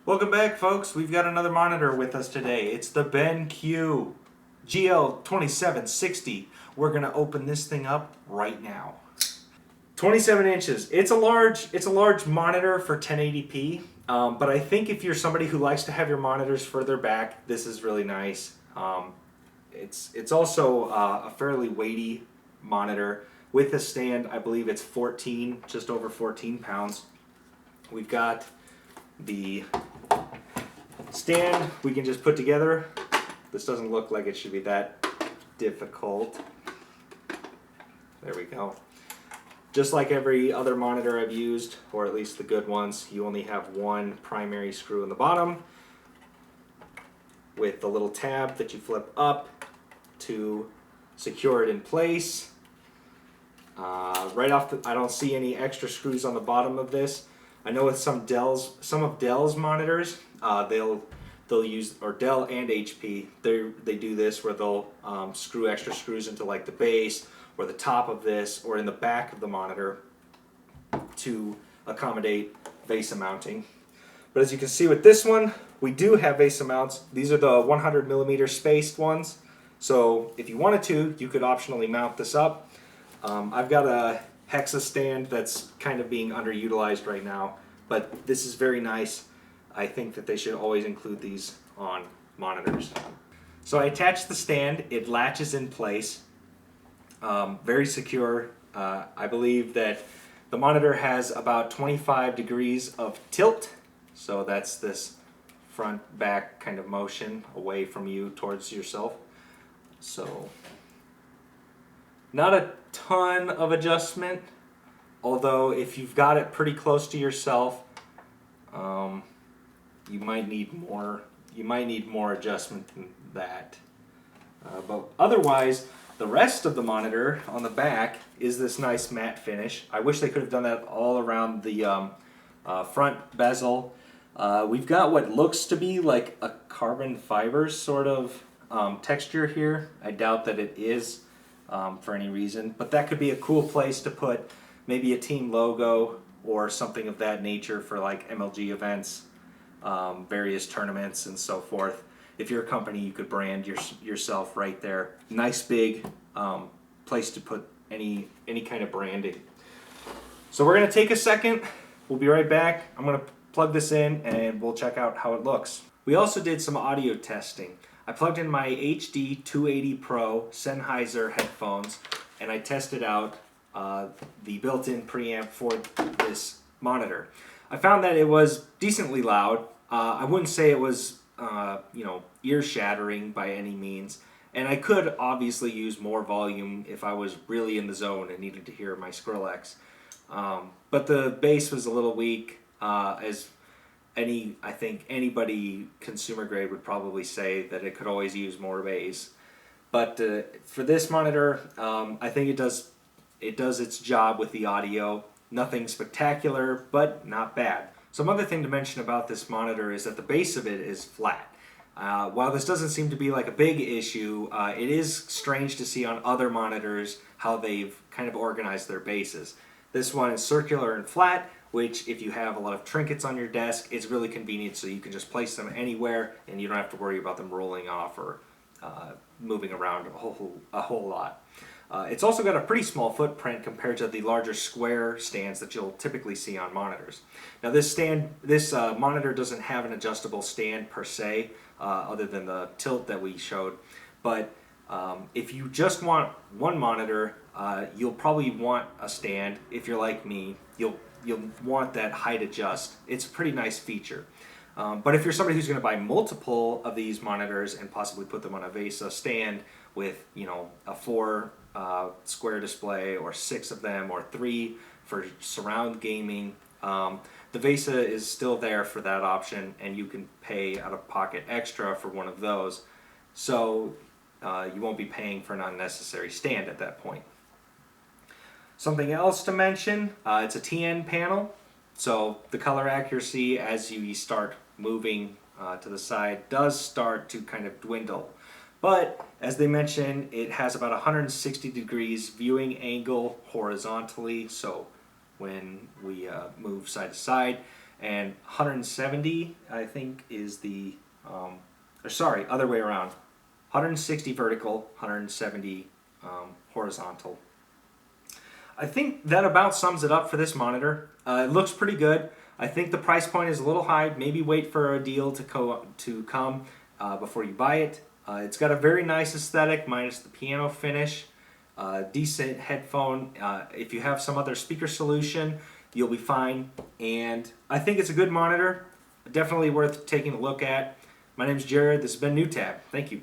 Welcome back, folks. We've got another monitor with us today. It's the Benq GL2760. We're gonna open this thing up right now. 27 inches. It's a large monitor for 1080p. But I think if you're somebody who likes to have your monitors further back, this is really nice. It's also a fairly weighty monitor with a stand. I believe it's just over 14 pounds. We've got the stand we can just put together. This doesn't look like it should be that difficult. There we go. Just like every other monitor I've used, or at least the good ones, you only have one primary screw in the bottom with the little tab that you flip up to secure it in place. Right off I don't see any extra screws on the bottom of this. I know with some of Dell's monitors, they'll use, or Dell and HP, they do this where they'll screw extra screws into like the base or the top of this or in the back of the monitor to accommodate VESA mounting. But as you can see with this one, we do have VESA mounts. These are the 100mm spaced ones. So if you wanted to, you could optionally mount this up. I've got a Hexa stand that's kind of being underutilized right now, but this is very nice. I think that they should always include these on monitors. So I attached the stand, it latches in place, very secure. I believe that the monitor has about 25 degrees of tilt, so that's this front back kind of motion away from you towards yourself. So not a ton of adjustment, although if you've got it pretty close to yourself, you might need more adjustment than that. But otherwise, the rest of the monitor on the back is this nice matte finish. I wish they could have done that all around the front bezel. We've got what looks to be like a carbon fiber sort of texture here. I doubt that it is for any reason, but that could be a cool place to put maybe a team logo or something of that nature for like MLG events, various tournaments and so forth. If you're a company, you could brand yourself right there. Nice big place to put any kind of branding. So we're gonna take a second. We'll be right back. I'm gonna plug this in and we'll check out how it looks. We also did some audio testing. I plugged in my HD 280 Pro Sennheiser headphones and I tested out the built-in preamp for this monitor. I found that it was decently loud. I wouldn't say it was ear-shattering by any means, and I could obviously use more volume if I was really in the zone and needed to hear my Skrillex. But the bass was a little weak, as I think anybody consumer grade would probably say that it could always use more bass. But for this monitor, I think it does its job with the audio. Nothing spectacular, but not bad. Some other thing to mention about this monitor is that the base of it is flat. While this doesn't seem to be like a big issue, it is strange to see on other monitors how they've kind of organized their bases. This one is circular and flat, which if you have a lot of trinkets on your desk, it's really convenient, so you can just place them anywhere and you don't have to worry about them rolling off or moving around a whole lot. It's also got a pretty small footprint compared to the larger square stands that you'll typically see on monitors. Now this monitor doesn't have an adjustable stand per se, other than the tilt that we showed, but if you just want one monitor, you'll probably want a stand. If you're like me, you'll want that height adjust. It's a pretty nice feature. But if you're somebody who's going to buy multiple of these monitors and possibly put them on a VESA stand with, a 4 square display or 6 of them or 3 for surround gaming, the VESA is still there for that option, and you can pay out of pocket extra for one of those. So you won't be paying for an unnecessary stand at that point. Something else to mention, it's a TN panel, so the color accuracy as you start moving to the side does start to kind of dwindle. But as they mentioned, it has about 160 degrees viewing angle horizontally, so when we move side to side, and 170 I think is the, or sorry, other way around. 160 vertical, 170 horizontal. I think that about sums it up for this monitor. It looks pretty good. I think the price point is a little high. Maybe wait for a deal to come before you buy it. It's got a very nice aesthetic, minus the piano finish. Decent headphone. If you have some other speaker solution, you'll be fine. And I think it's a good monitor. Definitely worth taking a look at. My name's Jared. This has been New Tab. Thank you.